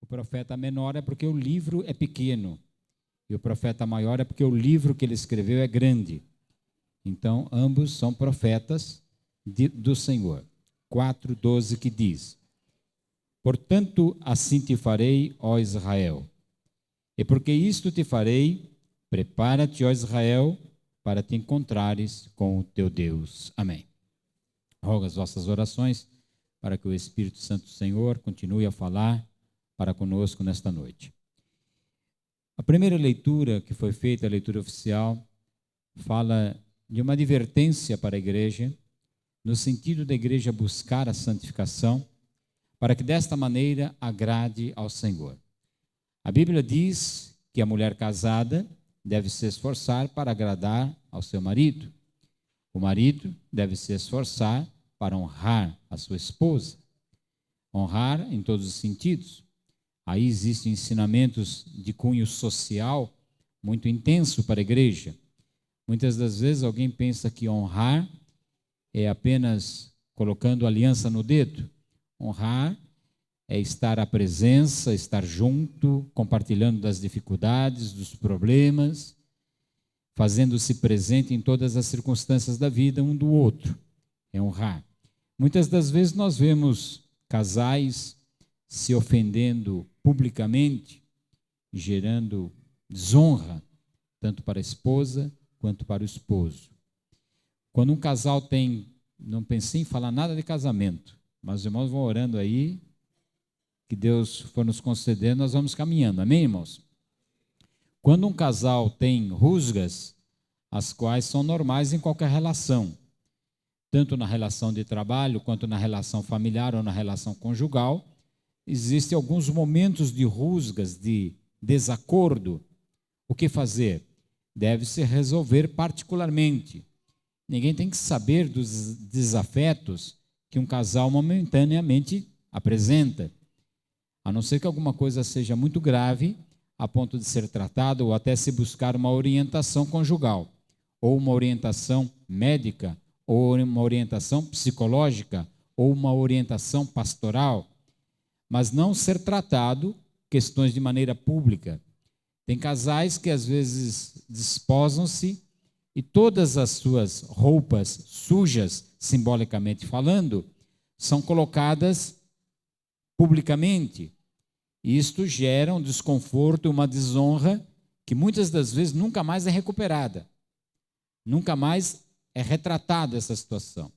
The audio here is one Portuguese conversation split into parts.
O profeta menor é porque o livro é pequeno. E o profeta maior é porque o livro que ele escreveu é grande. Então, ambos são profetas do Senhor. 4:12 que diz: portanto, assim te farei, ó Israel. E porque isto te farei, prepara-te, ó Israel, para te encontrares com o teu Deus. Amém. Rogo as vossas orações para que o Espírito Santo do Senhor continue a falar para conosco nesta noite. A primeira leitura que foi feita, a leitura oficial, fala de uma advertência para a igreja, no sentido da igreja buscar a santificação, para que desta maneira agrade ao Senhor. A Bíblia diz que a mulher casada deve se esforçar para agradar ao seu marido. O marido deve se esforçar para honrar a sua esposa. Honrar em todos os sentidos. Aí existem ensinamentos de cunho social muito intenso para a igreja. Muitas das vezes alguém pensa que honrar é apenas colocando aliança no dedo. Honrar é estar à presença, estar junto, compartilhando das dificuldades, dos problemas, fazendo-se presente em todas as circunstâncias da vida um do outro. É honrar. Muitas das vezes nós vemos casais se ofendendo publicamente, gerando desonra, tanto para a esposa quanto para o esposo. Quando um casal tem, não pensei em falar nada de casamento, mas os irmãos vão orando aí, que Deus for nos conceder, nós vamos caminhando, amém, irmãos? Quando um casal tem rusgas, as quais são normais em qualquer relação, tanto na relação de trabalho, quanto na relação familiar ou na relação conjugal, existem alguns momentos de rusgas, de desacordo. O que fazer? Deve-se resolver particularmente. Ninguém tem que saber dos desafetos que um casal momentaneamente apresenta, a não ser que alguma coisa seja muito grave, a ponto de ser tratado ou até se buscar uma orientação conjugal, ou uma orientação médica, ou uma orientação psicológica, ou uma orientação pastoral, mas não ser tratado questões de maneira pública. Tem casais que às vezes desposam-se e todas as suas roupas sujas, simbolicamente falando, são colocadas publicamente. E isto gera um desconforto, uma desonra que muitas das vezes nunca mais é recuperada. Nunca mais é retratada essa situação.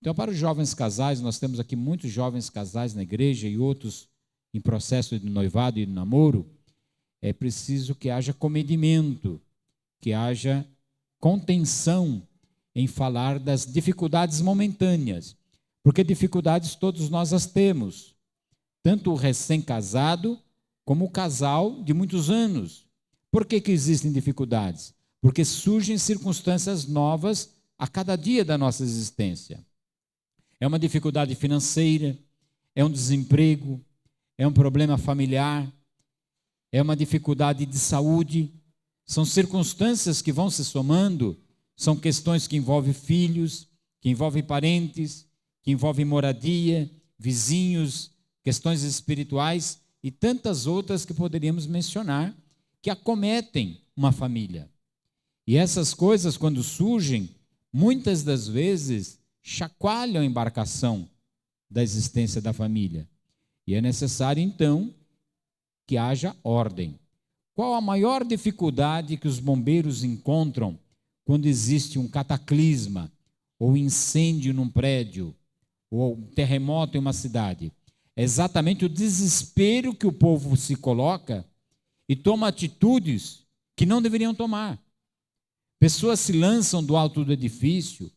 Então, para os jovens casais, nós temos aqui muitos jovens casais na igreja e outros em processo de noivado e de namoro, é preciso que haja comedimento, que haja contenção em falar das dificuldades momentâneas, porque dificuldades todos nós as temos, tanto o recém-casado como o casal de muitos anos. Por que existem dificuldades? Porque surgem circunstâncias novas a cada dia da nossa existência. É uma dificuldade financeira, é um desemprego, é um problema familiar, é uma dificuldade de saúde. São circunstâncias que vão se somando, são questões que envolvem filhos, que envolvem parentes, que envolvem moradia, vizinhos, questões espirituais e tantas outras que poderíamos mencionar que acometem uma família. E essas coisas, quando surgem, muitas das vezes chacoalham a embarcação da existência da família. E é necessário, então, que haja ordem. Qual a maior dificuldade que os bombeiros encontram quando existe um cataclisma, ou incêndio num prédio, ou um terremoto em uma cidade? É exatamente o desespero que o povo se coloca e toma atitudes que não deveriam tomar. Pessoas se lançam do alto do edifício,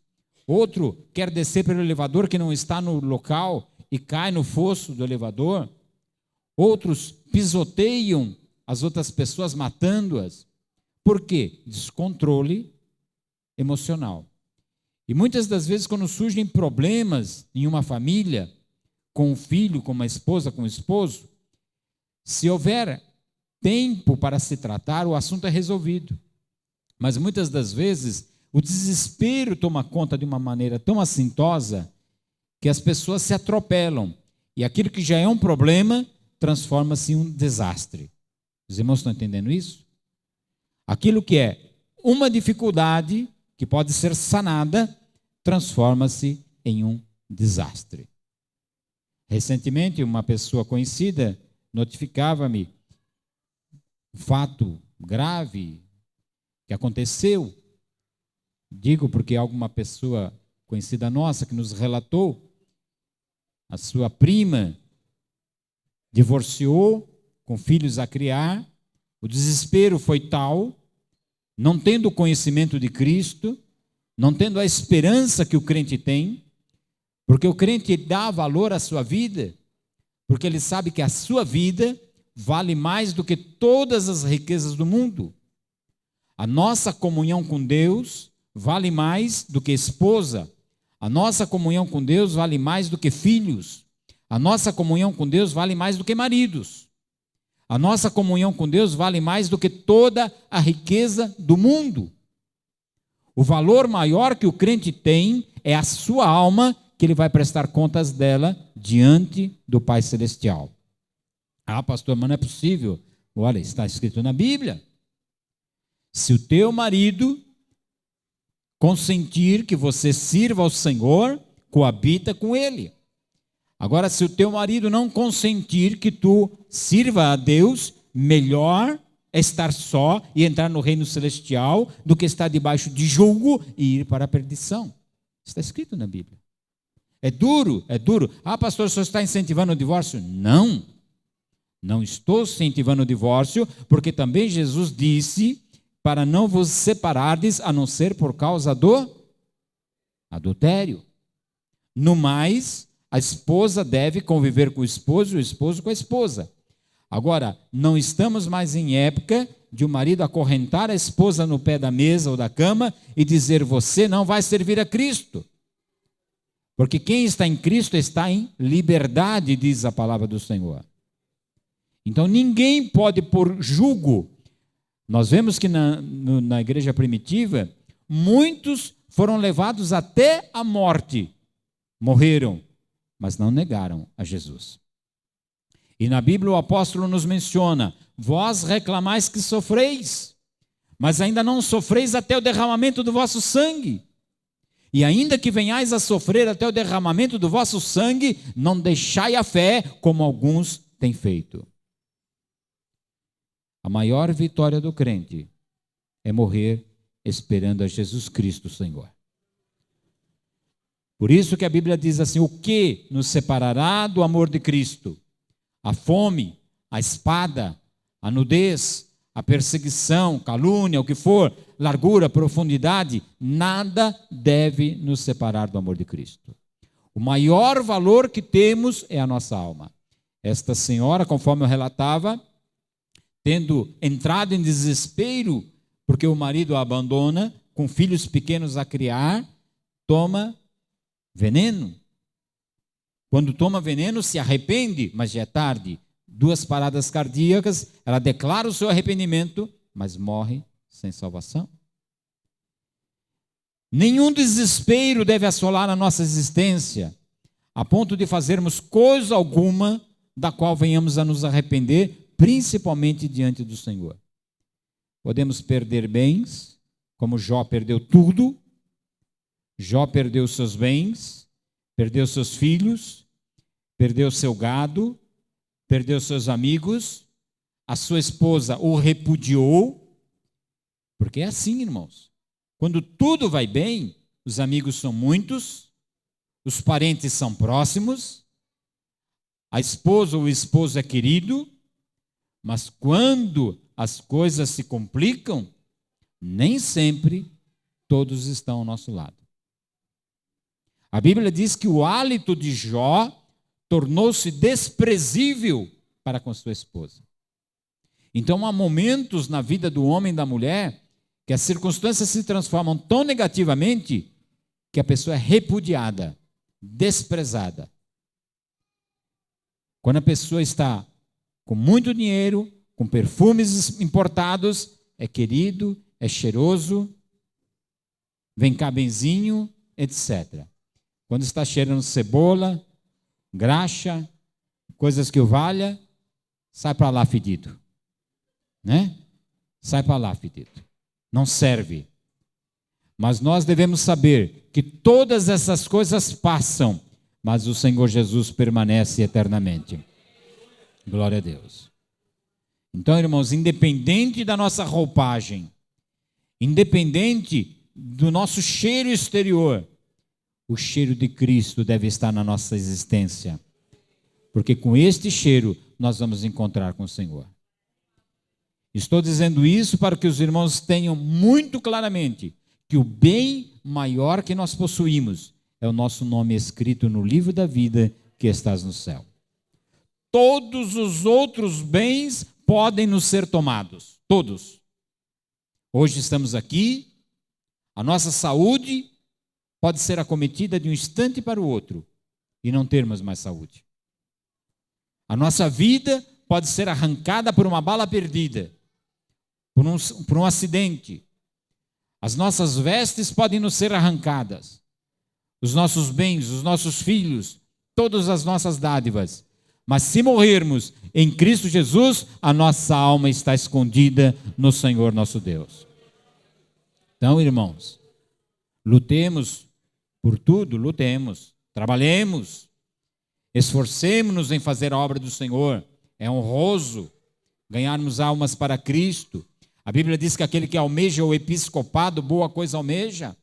outro quer descer pelo elevador que não está no local e cai no fosso do elevador, outros pisoteiam as outras pessoas, matando-as. Por quê? Descontrole emocional. E muitas das vezes, quando surgem problemas em uma família, com um filho, com uma esposa, com um esposo, se houver tempo para se tratar, o assunto é resolvido. Mas muitas das vezes, o desespero toma conta de uma maneira tão assintosa que as pessoas se atropelam. E aquilo que já é um problema transforma-se em um desastre. Os irmãos estão entendendo isso? Aquilo que é uma dificuldade que pode ser sanada, transforma-se em um desastre. Recentemente, uma pessoa conhecida notificava-me um fato grave que aconteceu. Digo porque alguma pessoa conhecida nossa que nos relatou, a sua prima divorciou, com filhos a criar, o desespero foi tal, não tendo o conhecimento de Cristo, não tendo a esperança que o crente tem, porque o crente dá valor à sua vida, porque ele sabe que a sua vida vale mais do que todas as riquezas do mundo. A nossa comunhão com Deus vale mais do que esposa. A nossa comunhão com Deus vale mais do que filhos. A nossa comunhão com Deus vale mais do que maridos. A nossa comunhão com Deus vale mais do que toda a riqueza do mundo. O valor maior que o crente tem é a sua alma, que ele vai prestar contas dela diante do Pai Celestial. Ah, pastor, mas não é possível. Olha, está escrito na Bíblia. Se o teu marido consentir que você sirva ao Senhor, coabita com ele. Agora, se o teu marido não consentir que tu sirva a Deus, melhor é estar só e entrar no reino celestial do que estar debaixo de julgo e ir para a perdição. Está escrito na Bíblia. É duro, é duro. Ah, pastor, o senhor está incentivando o divórcio? Não, não estou incentivando o divórcio, porque também Jesus disse para não vos separardes, a não ser por causa do adultério. No mais, a esposa deve conviver com o esposo e o esposo com a esposa. Agora, não estamos mais em época de o marido acorrentar a esposa no pé da mesa ou da cama e dizer, você não vai servir a Cristo. Porque quem está em Cristo está em liberdade, diz a palavra do Senhor. Então, ninguém pode pôr jugo. Nós vemos que na igreja primitiva, muitos foram levados até a morte. Morreram, mas não negaram a Jesus. E na Bíblia o apóstolo nos menciona, vós reclamais que sofreis, mas ainda não sofreis até o derramamento do vosso sangue. E ainda que venhais a sofrer até o derramamento do vosso sangue, não deixai a fé, como alguns têm feito. A maior vitória do crente é morrer esperando a Jesus Cristo, Senhor. Por isso que a Bíblia diz assim, o que nos separará do amor de Cristo? A fome, a espada, a nudez, a perseguição, calúnia, o que for, largura, profundidade, nada deve nos separar do amor de Cristo. O maior valor que temos é a nossa alma. Esta senhora, conforme eu relatava, tendo entrado em desespero, porque o marido a abandona, com filhos pequenos a criar, toma veneno. Quando toma veneno, se arrepende, mas já é tarde. 2 paradas cardíacas, ela declara o seu arrependimento, mas morre sem salvação. Nenhum desespero deve assolar a nossa existência, a ponto de fazermos coisa alguma da qual venhamos a nos arrepender, principalmente diante do Senhor. Podemos perder bens, como Jó perdeu tudo. Jó perdeu seus bens, perdeu seus filhos, perdeu seu gado, perdeu seus amigos, a sua esposa o repudiou, porque é assim, irmãos. Quando tudo vai bem, os amigos são muitos, os parentes são próximos, a esposa ou o esposo é querido, mas quando as coisas se complicam, nem sempre todos estão ao nosso lado. A Bíblia diz que o hálito de Jó tornou-se desprezível para com sua esposa. Então há momentos na vida do homem e da mulher que as circunstâncias se transformam tão negativamente que a pessoa é repudiada, desprezada. Quando a pessoa está com muito dinheiro, com perfumes importados, é querido, é cheiroso, vem cá benzinho, etc. Quando está cheirando cebola, graxa, coisas que o valha, sai para lá fedido, né? Sai para lá fedido. Não serve. Mas nós devemos saber que todas essas coisas passam, mas o Senhor Jesus permanece eternamente. Glória a Deus. Então, irmãos, independente da nossa roupagem, independente do nosso cheiro exterior, o cheiro de Cristo deve estar na nossa existência. Porque com este cheiro nós vamos encontrar com o Senhor. Estou dizendo isso para que os irmãos tenham muito claramente que o bem maior que nós possuímos é o nosso nome escrito no livro da vida que estás no céu. Todos os outros bens podem nos ser tomados, todos. Hoje estamos aqui, a nossa saúde pode ser acometida de um instante para o outro e não termos mais saúde. A nossa vida pode ser arrancada por uma bala perdida, por um acidente. As nossas vestes podem nos ser arrancadas. Os nossos bens, os nossos filhos, todas as nossas dádivas. Mas se morrermos em Cristo Jesus, a nossa alma está escondida no Senhor nosso Deus. Então, irmãos, lutemos por tudo, lutemos, trabalhemos, esforcemos-nos em fazer a obra do Senhor. É honroso ganharmos almas para Cristo. A Bíblia diz que aquele que almeja o episcopado, boa coisa almeja.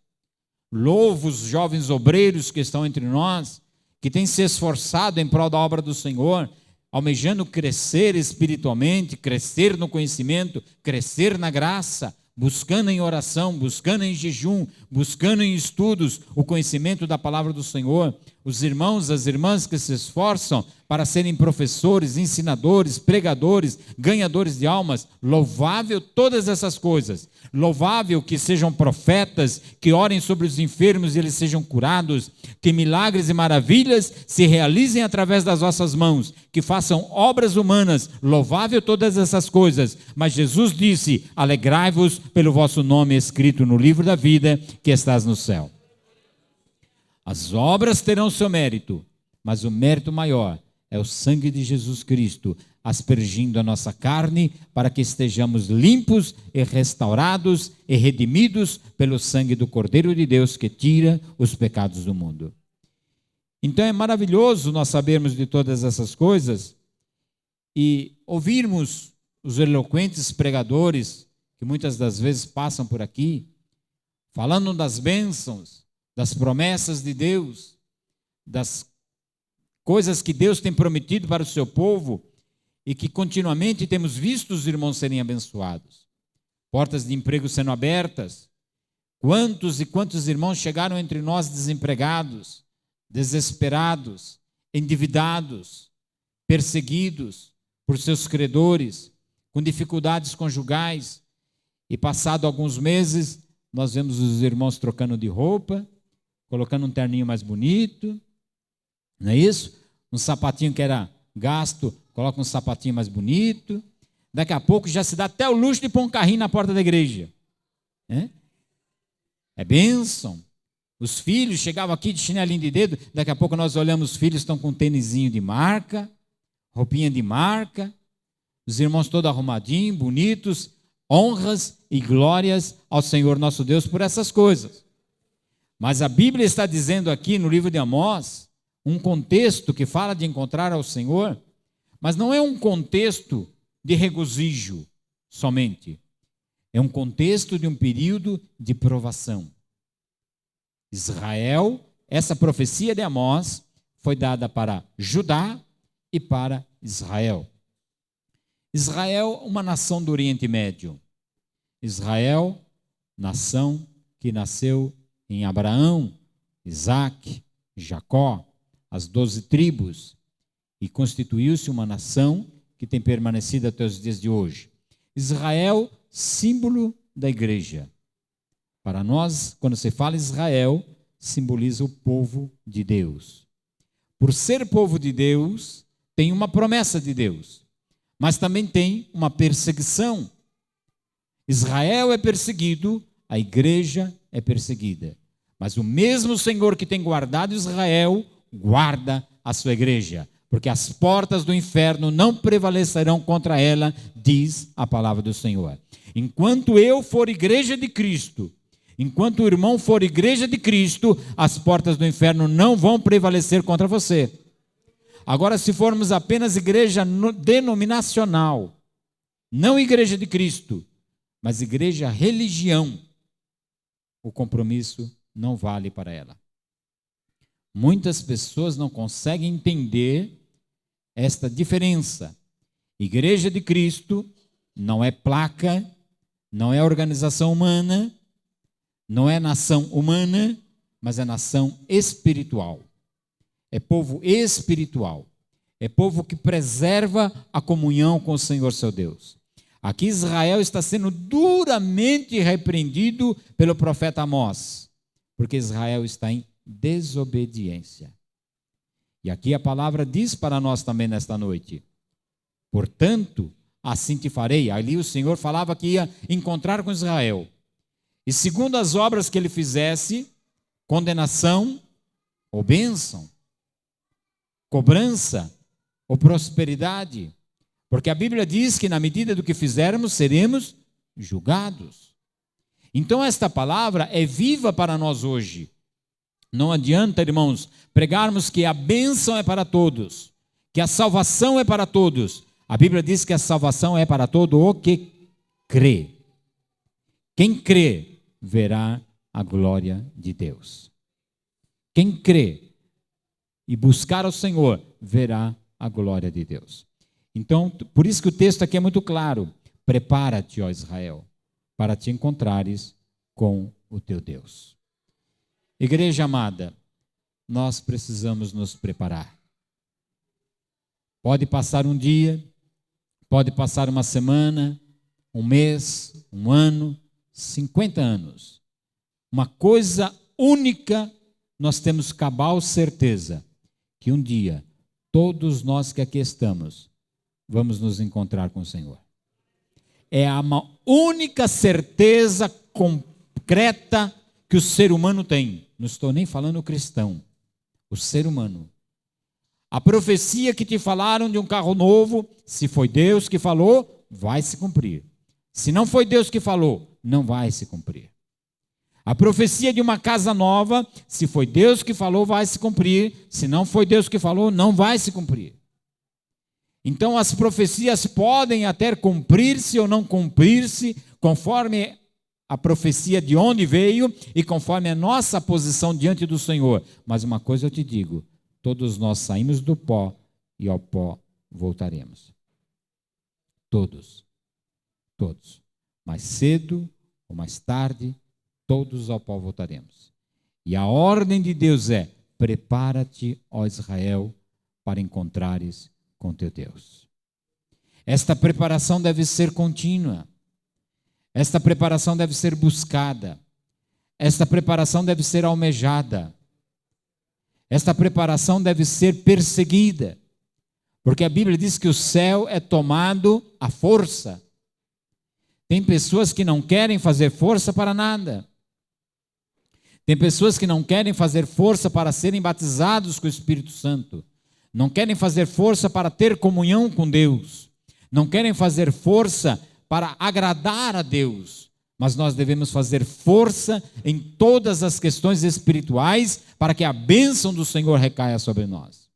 Louvo os jovens obreiros que estão entre nós, que têm se esforçado em prol da obra do Senhor, almejando crescer espiritualmente, crescer no conhecimento, crescer na graça, buscando em oração, buscando em jejum, buscando em estudos o conhecimento da palavra do Senhor. Os irmãos, as irmãs que se esforçam para serem professores, ensinadores, pregadores, ganhadores de almas, louvável todas essas coisas. Louvável que sejam profetas, que orem sobre os enfermos e eles sejam curados, que milagres e maravilhas se realizem através das vossas mãos, que façam obras humanas. Louvável todas essas coisas. Mas Jesus disse: alegrai-vos pelo vosso nome escrito no livro da vida que estás no céu. As obras terão seu mérito, mas o mérito maior é o sangue de Jesus Cristo, aspergindo a nossa carne para que estejamos limpos e restaurados e redimidos pelo sangue do Cordeiro de Deus que tira os pecados do mundo. Então é maravilhoso nós sabermos de todas essas coisas e ouvirmos os eloquentes pregadores que muitas das vezes passam por aqui, falando das bênçãos, das promessas de Deus, das coisas que Deus tem prometido para o seu povo e que continuamente temos visto os irmãos serem abençoados. Portas de emprego sendo abertas. Quantos e quantos irmãos chegaram entre nós desempregados, desesperados, endividados, perseguidos por seus credores, com dificuldades conjugais, e passado alguns meses nós vemos os irmãos trocando de roupa, colocando um terninho mais bonito, não é isso? Um sapatinho que era gasto, coloca um sapatinho mais bonito. Daqui a pouco já se dá até o luxo de pôr um carrinho na porta da igreja. É bênção. Os filhos chegavam aqui de chinelinho de dedo, daqui a pouco nós olhamos, os filhos estão com um tênisinho de marca, roupinha de marca, os irmãos todos arrumadinhos, bonitos, honras e glórias ao Senhor nosso Deus por essas coisas. Mas a Bíblia está dizendo aqui no livro de Amós, um contexto que fala de encontrar ao Senhor, mas não é um contexto de regozijo somente. É um contexto de um período de provação. Israel, essa profecia de Amós foi dada para Judá e para Israel. Israel, uma nação do Oriente Médio. Israel, nação que nasceu em Abraão, Isaque, Jacó, as 12 tribos, e constituiu-se uma nação que tem permanecido até os dias de hoje. Israel, símbolo da igreja. Para nós, quando se fala Israel, simboliza o povo de Deus. Por ser povo de Deus, tem uma promessa de Deus, mas também tem uma perseguição. Israel é perseguido, a igreja é perseguida. Mas o mesmo Senhor que tem guardado Israel, guarda a sua igreja. porque as portas do inferno não prevalecerão contra ela, diz a palavra do Senhor. Enquanto eu for igreja de Cristo, enquanto o irmão for igreja de Cristo, as portas do inferno não vão prevalecer contra você. Agora, se formos apenas igreja denominacional, não igreja de Cristo, mas igreja religião, o compromisso não vale para ela. Muitas pessoas não conseguem entender esta diferença. Igreja de Cristo não é placa, não é organização humana, não é nação humana, mas é nação espiritual. É povo espiritual. É povo que preserva a comunhão com o Senhor seu Deus. Aqui Israel está sendo duramente repreendido pelo profeta Amós, porque Israel está em desobediência. E aqui a palavra diz para nós também nesta noite: portanto, assim te farei. Ali o Senhor falava que ia encontrar com Israel. E segundo as obras que ele fizesse, condenação ou bênção, cobrança ou prosperidade. Porque a Bíblia diz que na medida do que fizermos, seremos julgados. Então esta palavra é viva para nós hoje. Não adianta, irmãos, pregarmos que a bênção é para todos, que a salvação é para todos. A Bíblia diz que a salvação é para todo o que crê. Quem crê, verá a glória de Deus. Quem crê e buscar ao Senhor, verá a glória de Deus. Então, por isso que o texto aqui é muito claro. Prepara-te, ó Israel, para te encontrares com o teu Deus. Igreja amada, nós precisamos nos preparar. Pode passar um dia, pode passar uma semana, um mês, um ano, 50 anos. Uma coisa única, nós temos cabal certeza, que um dia, todos nós que aqui estamos, vamos nos encontrar com o Senhor. É uma única certeza concreta que o ser humano tem. Não estou nem falando o cristão, o ser humano. A profecia que te falaram de um carro novo, se foi Deus que falou, vai se cumprir. Se não foi Deus que falou, não vai se cumprir. A profecia de uma casa nova, se foi Deus que falou, vai se cumprir. Se não foi Deus que falou, não vai se cumprir. Então as profecias podem até cumprir-se ou não cumprir-se, conforme a profecia de onde veio e conforme a nossa posição diante do Senhor. Mas uma coisa eu te digo, todos nós saímos do pó e ao pó voltaremos. Todos. Todos. Mais cedo ou mais tarde, todos ao pó voltaremos. E a ordem de Deus é: prepara-te, ó Israel, para encontrares com teu Deus. Esta preparação deve ser contínua. Esta preparação deve ser buscada. Esta preparação deve ser almejada. Esta preparação deve ser perseguida. Porque a Bíblia diz que o céu é tomado à força. Tem pessoas que não querem fazer força para nada. Tem pessoas que não querem fazer força para serem batizados com o Espírito Santo. Não querem fazer força para ter comunhão com Deus. Não querem fazer força para agradar a Deus. Mas nós devemos fazer força em todas as questões espirituais para que a bênção do Senhor recaia sobre nós.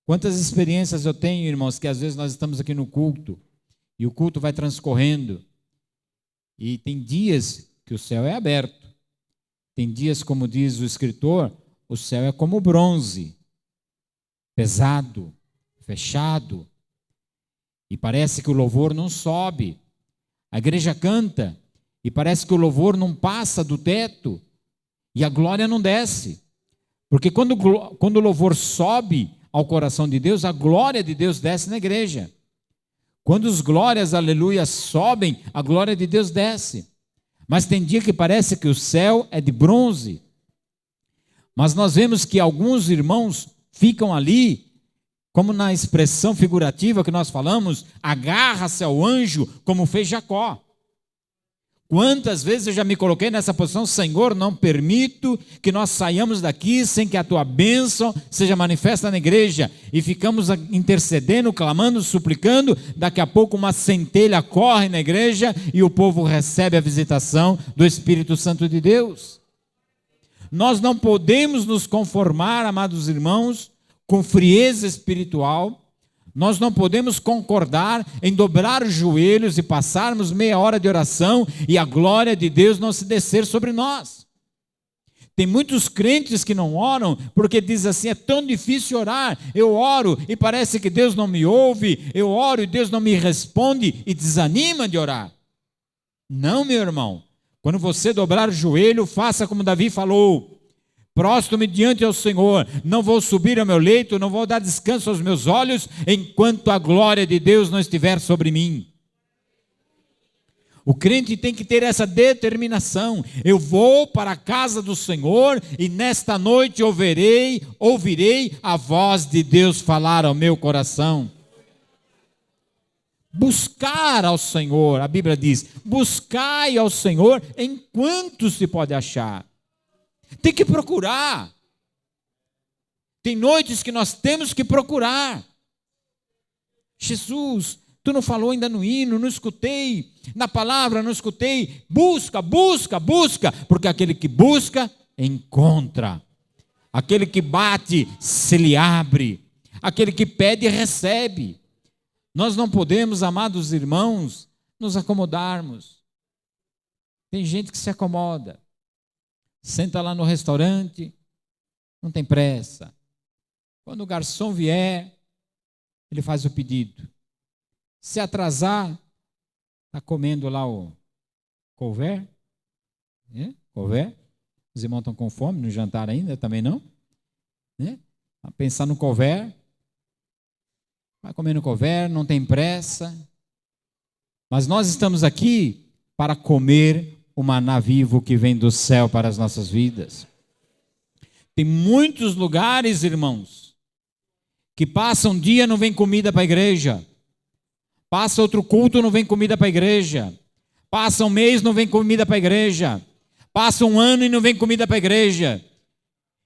Quantas experiências eu tenho, irmãos, que às vezes nós estamos aqui no culto e o culto vai transcorrendo e tem dias que o céu é aberto. Tem dias, como diz o escritor, o céu é como bronze, pesado, fechado, e parece que o louvor não sobe. A igreja canta e parece que o louvor não passa do teto e a glória não desce. Porque quando o louvor sobe ao coração de Deus, a glória de Deus desce na igreja. Quando os glórias, aleluia, sobem, a glória de Deus desce. Mas tem dia que parece que o céu é de bronze. Mas nós vemos que alguns irmãos ficam ali, como na expressão figurativa que nós falamos, agarra-se ao anjo, como fez Jacó. Quantas vezes eu já me coloquei nessa posição: Senhor, não permito que nós saiamos daqui sem que a tua bênção seja manifesta na igreja. E ficamos intercedendo, clamando, suplicando. Daqui a pouco uma centelha corre na igreja e o povo recebe a visitação do Espírito Santo de Deus. Nós não podemos nos conformar, amados irmãos, com frieza espiritual. Nós não podemos concordar em dobrar os joelhos e passarmos meia hora de oração e a glória de Deus não se descer sobre nós. Tem muitos crentes que não oram porque dizem assim: é tão difícil orar, eu oro e parece que Deus não me ouve, eu oro e Deus não me responde, e desanima de orar. Não, meu irmão, quando você dobrar o joelho, faça como Davi falou: prostro-me diante ao Senhor, não vou subir ao meu leito, não vou dar descanso aos meus olhos, enquanto a glória de Deus não estiver sobre mim. O crente tem que ter essa determinação: eu vou para a casa do Senhor e nesta noite ouvirei a voz de Deus falar ao meu coração. Buscar ao Senhor, a Bíblia diz: buscai ao Senhor enquanto se pode achar. Tem que procurar. Tem noites que nós temos que procurar. Jesus, tu não falou ainda no hino, não escutei, na palavra não escutei. Busca, busca, busca, porque aquele que busca, encontra. Aquele que bate, se lhe abre. Aquele que pede, recebe. Nós não podemos, amados irmãos, nos acomodarmos. Tem gente que se acomoda. Senta lá no restaurante, não tem pressa. Quando o garçom vier, ele faz o pedido. Se atrasar, está comendo lá o couvert. Couvert. Os irmãos estão com fome, no jantar ainda, também não. Vai pensar no couvert. Vai comer no couvert, não tem pressa. Mas nós estamos aqui para comer o maná vivo que vem do céu para as nossas vidas. Tem muitos lugares, irmãos, que passa um dia, não vem comida para a igreja. Passa outro culto, não vem comida para a igreja. Passa um mês, não vem comida para a igreja. Passa um ano e não vem comida para a igreja.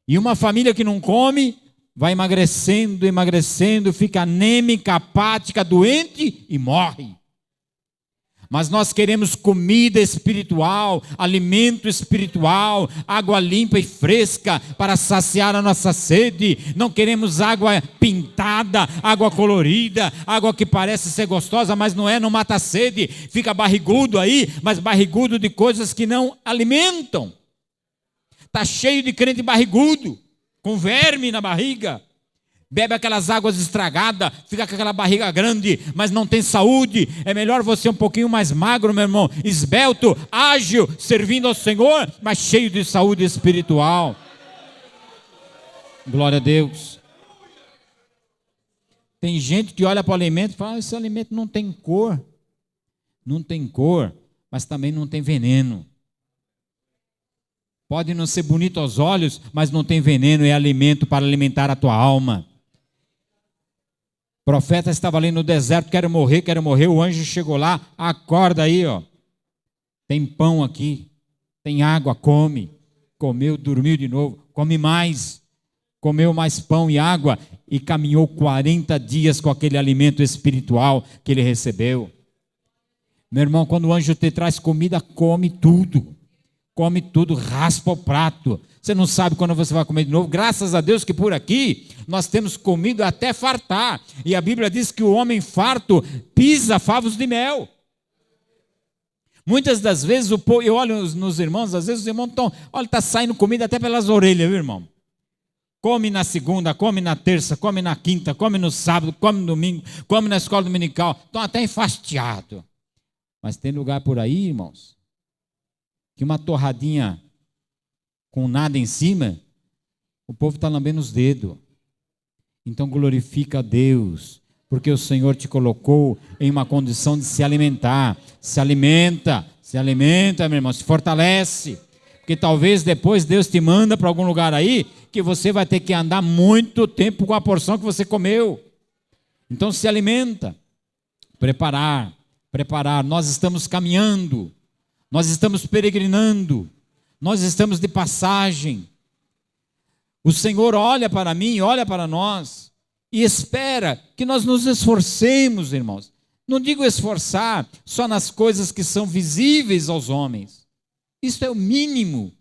E uma família que não come, vai emagrecendo, emagrecendo, fica anêmica, apática, doente e morre. Mas nós queremos comida espiritual, alimento espiritual, água limpa e fresca para saciar a nossa sede. Não queremos água pintada, água colorida, água que parece ser gostosa, mas não é, não mata a sede. Fica barrigudo aí, mas barrigudo de coisas que não alimentam. Está cheio de crente barrigudo, com verme na barriga. Bebe aquelas águas estragadas, fica com aquela barriga grande, mas não tem saúde. É melhor você um pouquinho mais magro, meu irmão, esbelto, ágil, servindo ao Senhor, mas cheio de saúde espiritual. Glória a Deus. Tem gente que olha para o alimento e fala: esse alimento não tem cor. Não tem cor, mas também não tem veneno. Pode não ser bonito aos olhos, mas não tem veneno, é alimento para alimentar a tua alma. O profeta estava ali no deserto: quero morrer, quero morrer. O anjo chegou lá: acorda aí, ó. Tem pão aqui, tem água, come. Comeu, dormiu de novo, come mais. Comeu mais pão e água e caminhou 40 dias com aquele alimento espiritual que ele recebeu. Meu irmão, quando o anjo te traz comida, come tudo. Come tudo, raspa o prato. Você não sabe quando você vai comer de novo. Graças a Deus que por aqui nós temos comido até fartar. E a Bíblia diz que o homem farto pisa favos de mel. Muitas das vezes eu olho nos irmãos, às vezes os irmãos estão, olha, está saindo comida até pelas orelhas, viu, irmão? Come na segunda, come na terça, come na quinta, come no sábado, come no domingo, come na escola dominical. Estão até enfastiados. Mas tem lugar por aí, irmãos, que uma torradinha com nada em cima, o povo está lambendo os dedos. Então glorifica a Deus, porque o Senhor te colocou em uma condição de se alimentar. Se alimenta, meu irmão, se fortalece. Porque talvez depois Deus te manda para algum lugar aí, que você vai ter que andar muito tempo com a porção que você comeu. Então se alimenta. Preparar. Nós estamos caminhando. Nós estamos peregrinando, nós estamos de passagem. O Senhor olha para mim, olha para nós e espera que nós nos esforcemos, irmãos. Não digo esforçar só nas coisas que são visíveis aos homens. Isso é o mínimo.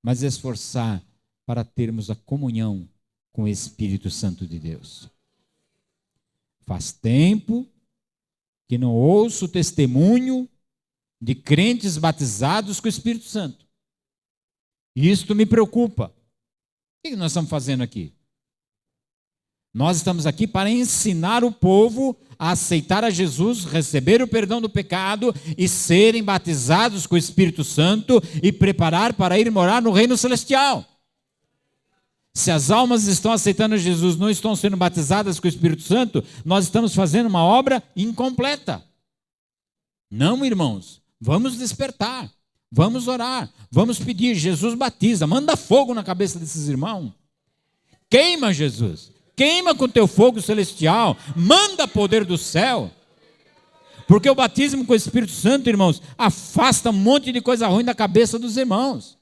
Mas esforçar para termos a comunhão com o Espírito Santo de Deus. Faz tempo que não ouço testemunho de crentes batizados com o Espírito Santo. E isto me preocupa. O que nós estamos fazendo aqui? Nós estamos aqui para ensinar o povo a aceitar a Jesus, receber o perdão do pecado e serem batizados com o Espírito Santo e preparar para ir morar no reino celestial. Se as almas estão aceitando Jesus, não estão sendo batizadas com o Espírito Santo, nós estamos fazendo uma obra incompleta. Não, irmãos, vamos despertar, vamos orar, vamos pedir, Jesus batiza, manda fogo na cabeça desses irmãos. Queima, Jesus. Queima com teu fogo celestial, manda poder do céu, porque o batismo com o Espírito Santo, irmãos, afasta um monte de coisa ruim da cabeça dos irmãos,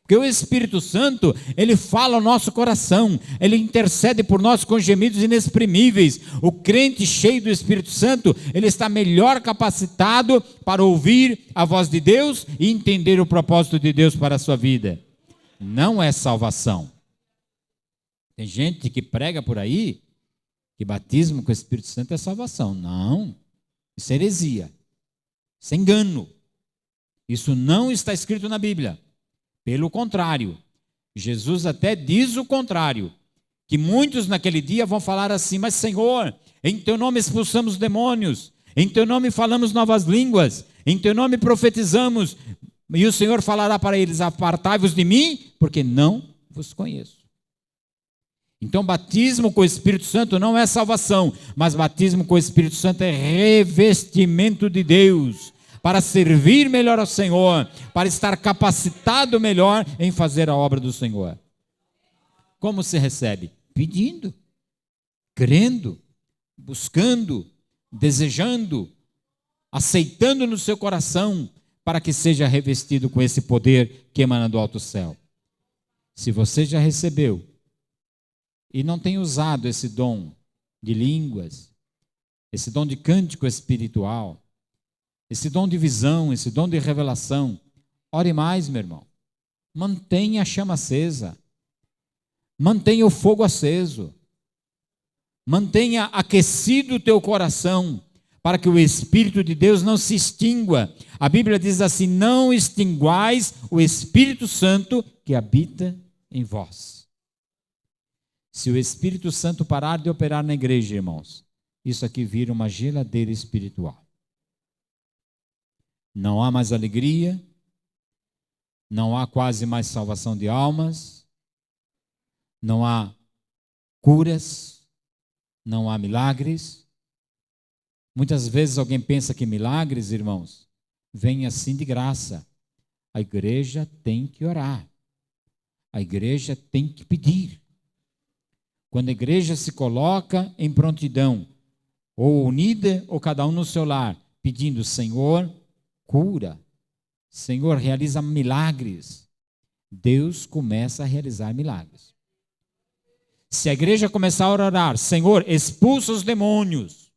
porque o Espírito Santo, ele fala ao nosso coração, ele intercede por nós com gemidos inexprimíveis. O crente cheio do Espírito Santo, ele está melhor capacitado para ouvir a voz de Deus e entender o propósito de Deus para a sua vida. Não é salvação. Tem gente que prega por aí que batismo com o Espírito Santo é salvação. Não, isso é heresia, isso é engano. Isso não está escrito na Bíblia. Pelo contrário, Jesus até diz o contrário, que muitos naquele dia vão falar assim: mas Senhor, em teu nome expulsamos demônios, em teu nome falamos novas línguas, em teu nome profetizamos, e o Senhor falará para eles: apartai-vos de mim, porque não vos conheço. Então, batismo com o Espírito Santo não é salvação, mas batismo com o Espírito Santo é revestimento de Deus, para servir melhor ao Senhor, para estar capacitado melhor em fazer a obra do Senhor. Como se recebe? Pedindo, crendo, buscando, desejando, aceitando no seu coração, para que seja revestido com esse poder que emana do alto céu. Se você já recebeu, e não tem usado esse dom de línguas, esse dom de cântico espiritual, esse dom de visão, esse dom de revelação, ore mais, meu irmão. Mantenha a chama acesa. Mantenha o fogo aceso. Mantenha aquecido o teu coração, para que o Espírito de Deus não se extingua. A Bíblia diz assim: não extinguais o Espírito Santo que habita em vós. Se o Espírito Santo parar de operar na igreja, irmãos, isso aqui vira uma geladeira espiritual. Não há mais alegria, não há quase mais salvação de almas, não há curas, não há milagres. Muitas vezes alguém pensa que milagres, irmãos, vêm assim de graça. A igreja tem que orar, a igreja tem que pedir. Quando a igreja se coloca em prontidão, ou unida, ou cada um no seu lar, pedindo: Senhor, cura, Senhor, realiza milagres, Deus começa a realizar milagres. Se a igreja começar a orar: Senhor, expulsa os demônios,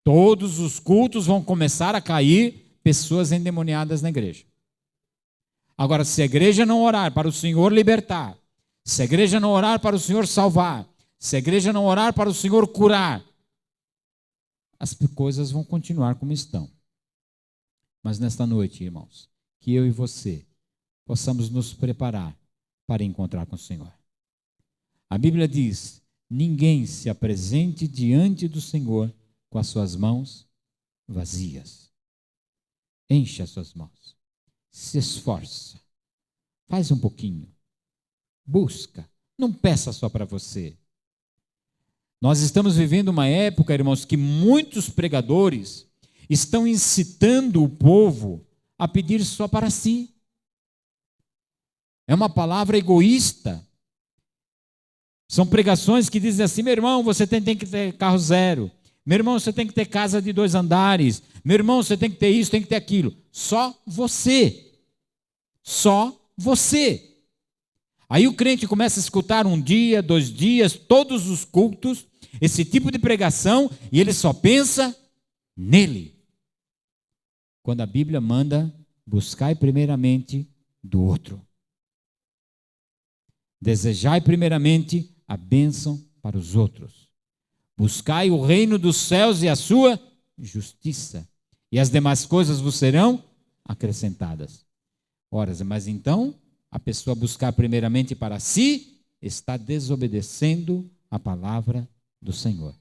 todos os cultos vão começar a cair pessoas endemoniadas na igreja. Agora, se a igreja não orar para o Senhor libertar, se a igreja não orar para o Senhor salvar, se a igreja não orar para o Senhor curar, as coisas vão continuar como estão. Mas nesta noite, irmãos, que eu e você possamos nos preparar para encontrar com o Senhor. A Bíblia diz: ninguém se apresente diante do Senhor com as suas mãos vazias. Enche as suas mãos, se esforça, faz um pouquinho. Busca, não peça só para você. Nós estamos vivendo uma época, irmãos, que muitos pregadores estão incitando o povo a pedir só para si. É uma palavra egoísta. São pregações que dizem assim: meu irmão, você tem que ter carro zero, Meu irmão, você tem que ter casa de 2 andares. Meu irmão, você tem que ter isso, tem que ter aquilo. Só você. Só você. Aí o crente começa a escutar 1 dia, 2 dias, todos os cultos, esse tipo de pregação, e ele só pensa nele. Quando a Bíblia manda, buscai primeiramente do outro. Desejai primeiramente a bênção para os outros. Buscai o reino dos céus e a sua justiça, e as demais coisas vos serão acrescentadas. Ora, mas então, a pessoa buscar primeiramente para si, está desobedecendo a palavra do Senhor.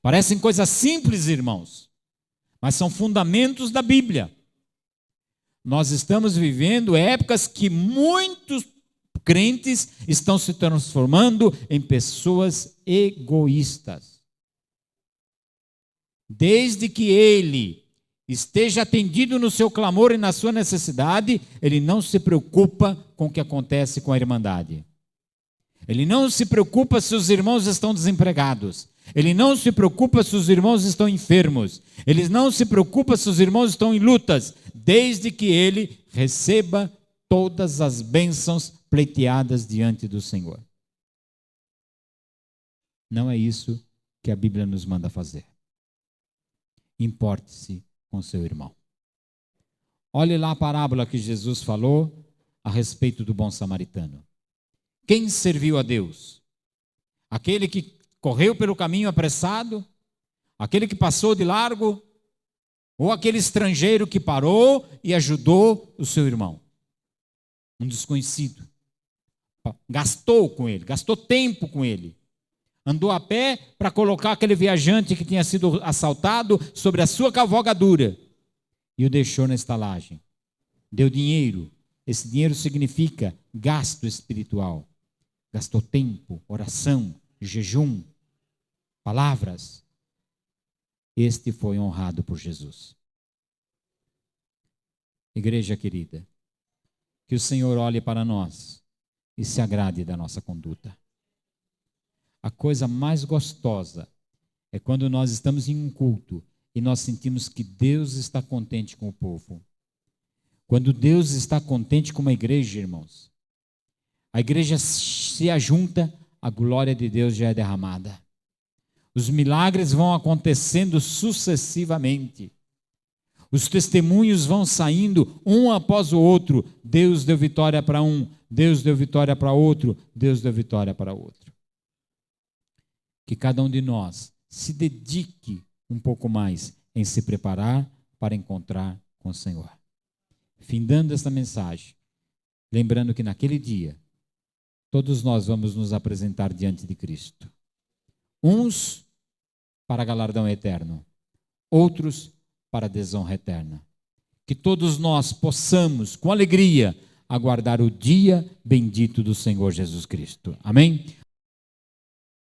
Parecem coisas simples, irmãos, mas são fundamentos da Bíblia. Nós estamos vivendo épocas que muitos crentes estão se transformando em pessoas egoístas. Desde que ele esteja atendido no seu clamor e na sua necessidade, ele não se preocupa com o que acontece com a irmandade. Ele não se preocupa se os irmãos estão desempregados. Ele não se preocupa se os irmãos estão enfermos. Ele não se preocupa se os irmãos estão em lutas, desde que ele receba todas as bênçãos pleiteadas diante do Senhor. Não é isso que a Bíblia nos manda fazer. Importe-se com seu irmão. Olhe lá a parábola que Jesus falou a respeito do bom samaritano. Quem serviu a Deus? Aquele que correu pelo caminho apressado? Aquele que passou de largo? Ou aquele estrangeiro que parou e ajudou o seu irmão? Um desconhecido. Gastou com ele, gastou tempo com ele. Andou a pé para colocar aquele viajante que tinha sido assaltado sobre a sua cavalgadura e o deixou na estalagem. Deu dinheiro. Esse dinheiro significa gasto espiritual. Gastou tempo, oração, jejum, palavras. Este foi honrado por Jesus. Igreja querida, que o Senhor olhe para nós e se agrade da nossa conduta. A coisa mais gostosa é quando nós estamos em um culto e nós sentimos que Deus está contente com o povo. Quando Deus está contente com uma igreja, irmãos, a igreja se ajunta, a glória de Deus já é derramada. Os milagres vão acontecendo sucessivamente. Os testemunhos vão saindo um após o outro. Deus deu vitória para um, Deus deu vitória para outro, Deus deu vitória para outro. Que cada um de nós se dedique um pouco mais em se preparar para encontrar com o Senhor. Findando esta mensagem, lembrando que naquele dia, todos nós vamos nos apresentar diante de Cristo. Uns para galardão eterno, outros para desonra eterna. Que todos nós possamos, com alegria, aguardar o dia bendito do Senhor Jesus Cristo. Amém?